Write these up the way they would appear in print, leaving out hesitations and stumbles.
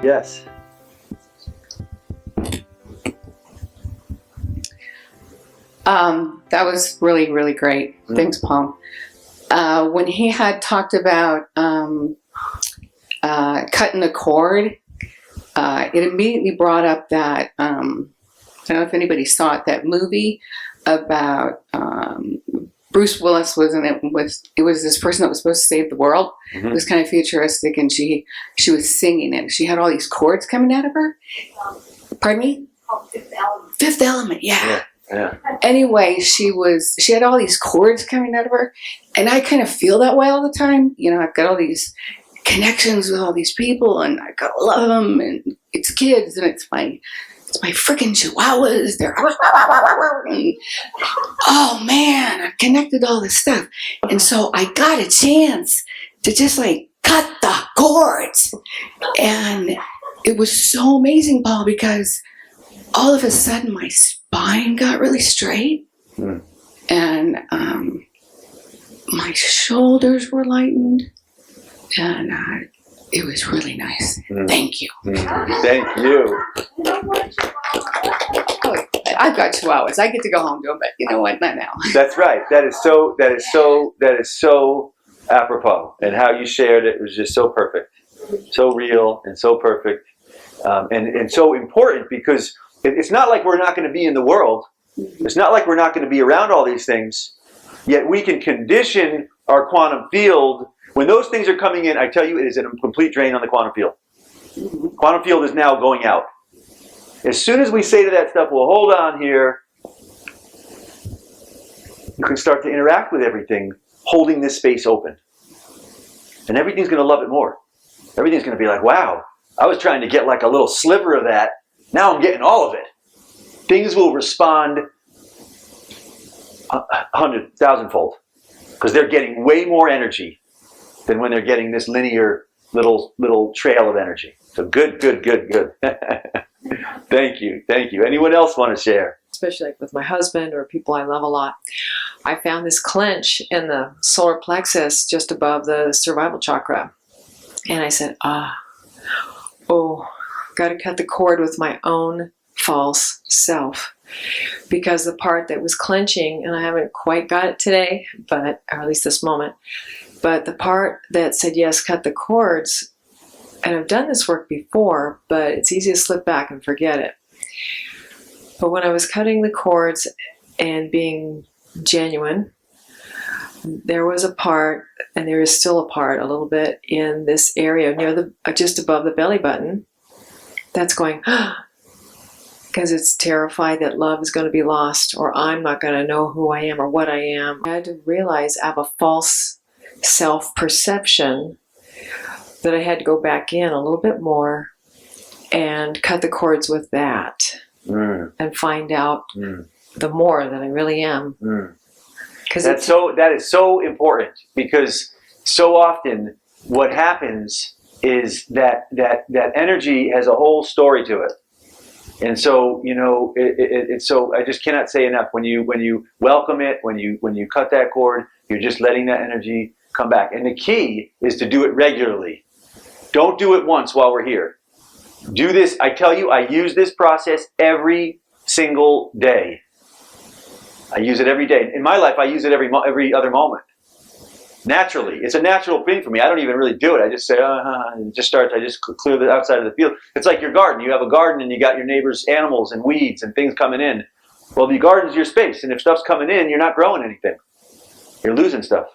Yes. That was really, really great. Thanks, Paul. When he had talked about cutting the cord, it immediately brought up that, I don't know if anybody saw it, that movie about Bruce Willis was in it. It was this person that was supposed to save the world. It was kind of futuristic, and she was singing it. She had all these chords coming out of her. Pardon me? Fifth Element. Fifth Element, yeah. Yeah. Anyway, she had all these chords coming out of her, and I kind of feel that way all the time. You know, I've got all these connections with all these people, and I gotta love them, and it's kids, and it's my freaking chihuahuas. They're and, oh man, I've connected all this stuff, and so I got a chance to just like cut the cords, and it was so amazing, Paul, because all of a sudden my spine got really straight, and my shoulders were lightened, and it was really nice. Thank you. Thank you. Oh, I've got chihuahuas. I get to go home to them, but you know what? Not now. That's right. That is so apropos, and how you shared it was just so perfect, so real, and so perfect, and so important, because it's not like we're not going to be in the world. It's not like we're not going to be around all these things. Yet we can condition our quantum field. When those things are coming in, I tell you, it is a complete drain on the quantum field. Quantum field is now going out. As soon as we say to that stuff, well, hold on here, you can start to interact with everything, holding this space open. And everything's going to love it more. Everything's going to be like, wow, I was trying to get like a little sliver of that. Now I'm getting all of it. Things will respond 100,000-fold, because they're getting way more energy than when they're getting this linear little trail of energy. So good. Thank you. Anyone else want to share? Especially like with my husband or people I love a lot. I found this clench in the solar plexus just above the survival chakra. And I said, got to cut the cord with my own false self. Because the part that was clenching, and I haven't quite got it today, or at least this moment, but the part that said, yes, cut the cords, and I've done this work before, but it's easy to slip back and forget it. But when I was cutting the cords and being genuine, there was a part, and there is still a part a little bit in this area near just above the belly button that's going, because it's terrified that love is going to be lost, or I'm not going to know who I am or what I am. I had to realize I have a false self-perception that I had to go back in a little bit more and cut the cords with that and find out the more that I really am. That is so important, because so often what happens is that energy has a whole story to it. And so, it's so, I just cannot say enough. When you welcome it, when you cut that cord, you're just letting that energy come back. And the key is to do it regularly. Don't do it once while we're here. Do this. I tell you, I use this process every single day. I use it every day. In my life, I use it every other moment. Naturally. It's a natural thing for me. I don't even really do it. I just say, and it just starts. I just clear the outside of the field. It's like your garden. You have a garden and you got your neighbor's animals and weeds and things coming in. Well, the garden's your space. And if stuff's coming in, you're not growing anything. You're losing stuff.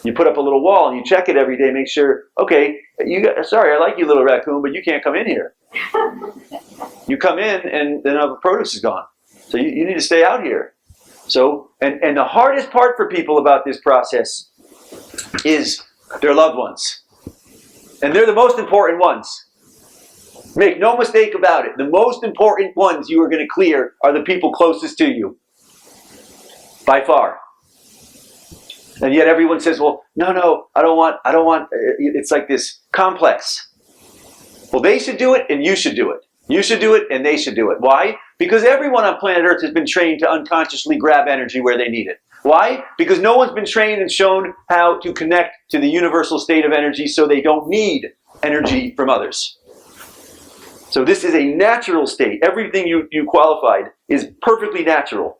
You put up a little wall and you check it every day. Make sure, okay, sorry, I like you, little raccoon, but you can't come in here. You come in and then the produce is gone. So you need to stay out here. So, and the hardest part for people about this process is their loved ones. And they're the most important ones. Make no mistake about it. The most important ones you are going to clear are the people closest to you. By far. And yet everyone says, well, no, I don't want, it's like this complex. Well, they should do it and you should do it. You should do it and they should do it. Why? Because everyone on planet Earth has been trained to unconsciously grab energy where they need it. Why? Because no one's been trained and shown how to connect to the universal state of energy so they don't need energy from others. So this is a natural state. Everything you qualified is perfectly natural.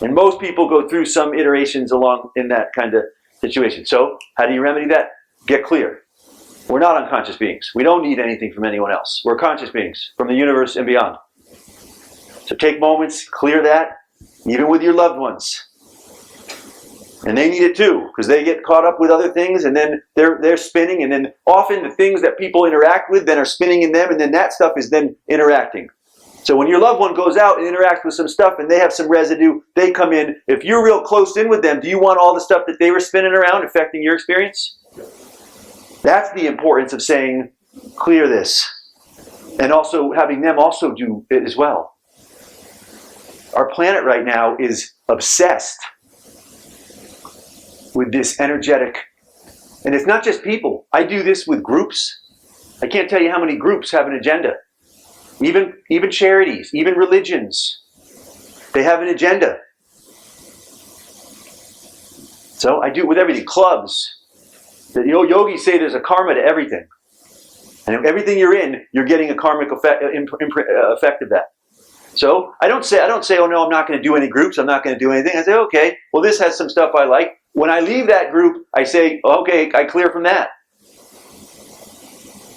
And most people go through some iterations along in that kind of situation. So how do you remedy that? Get clear. We're not unconscious beings. We don't need anything from anyone else. We're conscious beings from the universe and beyond. So take moments, clear that, even with your loved ones. And they need it too, because they get caught up with other things, and then they're spinning, and then often the things that people interact with then are spinning in them, and then that stuff is then interacting. So when your loved one goes out and interacts with some stuff and they have some residue, they come in. If you're real close in with them, do you want all the stuff that they were spinning around affecting your experience? That's the importance of saying, clear this. And also having them also do it as well. Our planet right now is obsessed with this energetic, and it's not just people. I do this with groups. I can't tell you how many groups have an agenda. Even charities, even religions, they have an agenda. So I do it with everything. Clubs. The yogis say there's a karma to everything. And everything you're in, you're getting a karmic effect of that. So I don't say, oh no, I'm not going to do any groups. I'm not going to do anything. I say, okay, well this has some stuff I like. When I leave that group, I say, okay, I clear from that.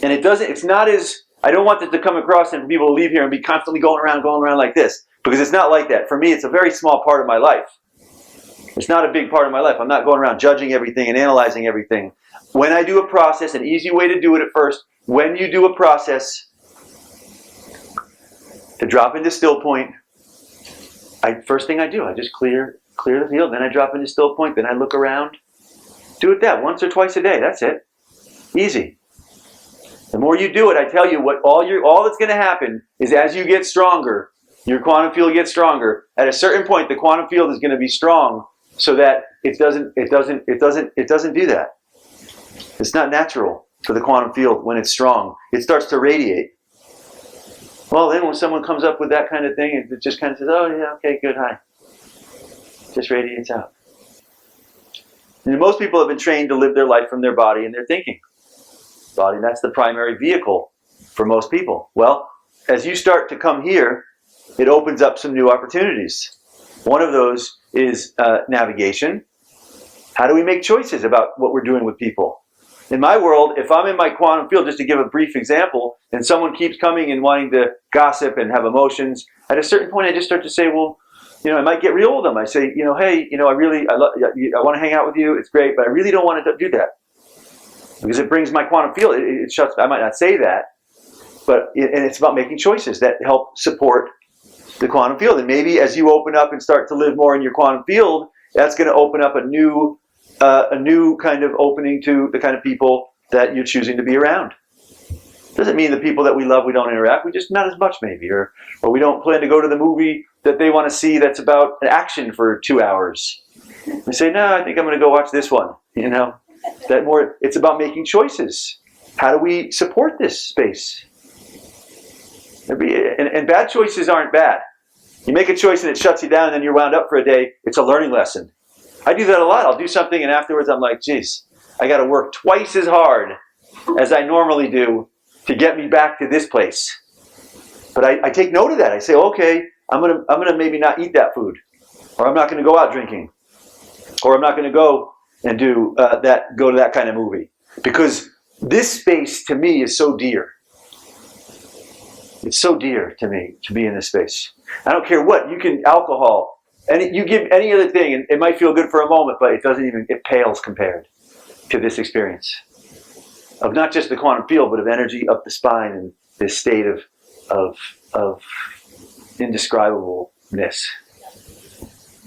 And it's not as, I don't want it to come across and for people to leave here and be constantly going around like this. Because it's not like that. For me, it's a very small part of my life. It's not a big part of my life. I'm not going around judging everything and analyzing everything. When I do a process, an easy way to do it at first, when you do a process, to drop into Stillpoint, first thing I do, I just clear the field, then I drop into Stillpoint, then I look around. Do it that once or twice a day, that's it. Easy. The more you do it, I tell you what, all that's going to happen is as you get stronger, your quantum field gets stronger. At a certain point, the quantum field is going to be strong so that it doesn't do that. It's not natural for the quantum field when it's strong. It starts to radiate. Well, then when someone comes up with that kind of thing, it just kind of says, oh yeah, okay, good, hi. Just radiates out. And most people have been trained to live their life from their body and their thinking. Body, that's the primary vehicle for most people. Well, as you start to come here, it opens up some new opportunities. One of those is navigation. How do we make choices about what we're doing with people? In my world, if I'm in my quantum field, just to give a brief example, and someone keeps coming and wanting to gossip and have emotions, at a certain point I just start to say, well, I might get real with them. I say, hey, I want to hang out with you. It's great, but I really don't want to do that. Because it brings my quantum field, it shuts, I might not say that, but and it's about making choices that help support the quantum field. And maybe as you open up and start to live more in your quantum field, that's going to open up a new kind of opening to the kind of people that you're choosing to be around. Doesn't mean the people that we love we don't interact, we just not as much maybe, or we don't plan to go to the movie that they want to see that's about action for 2 hours. We say, no, I think I'm going to go watch this one, it's about making choices. How do we support this space? And bad choices aren't bad. You make a choice and it shuts you down and then you're wound up for a day, it's a learning lesson. I do that a lot. I'll do something and afterwards I'm like, geez, I got to work twice as hard as I normally do to get me back to this place. But I take note of that. I say, okay, I'm gonna maybe not eat that food, or I'm not going to go out drinking, or I'm not going to go and go to that kind of movie, because this space to me is so dear. It's so dear to me to be in this space. I don't care what alcohol, and you give any other thing, and it might feel good for a moment, but it pales compared to this experience of not just the quantum field, but of energy up the spine and this state of indescribableness,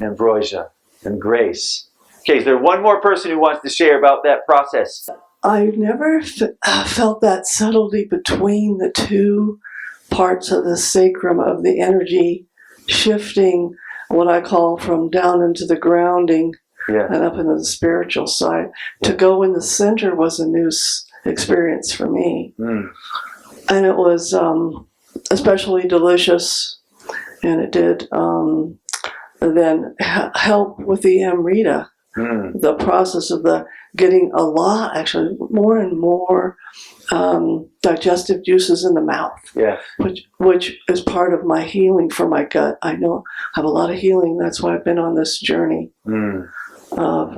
ambrosia, and grace. Okay, is there one more person who wants to share about that process? I never felt that subtlety between the two parts of the sacrum of the energy shifting, what I call from down into the grounding and up into the spiritual side. To go in the center was a new experience for me. And it was especially delicious, and it did then help with the Amrita the process of the getting a lot, actually more and more digestive juices in the mouth, Yes. which is part of my healing for my gut. I know I have a lot of healing. That's why I've been on this journey of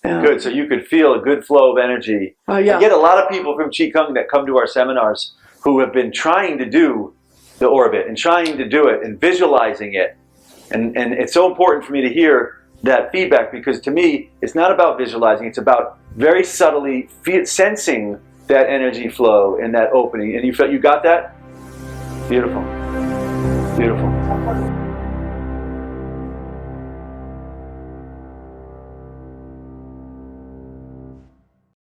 Good. So you could feel a good flow of energy. yeah. I get a lot of people from Qigong that come to our seminars who have been trying to do the orbit and trying to do it and visualizing it. And it's so important for me to hear that feedback, because to me, it's not about visualizing. It's about very subtly sensing that energy flow and that opening. And you got that? Beautiful. Beautiful.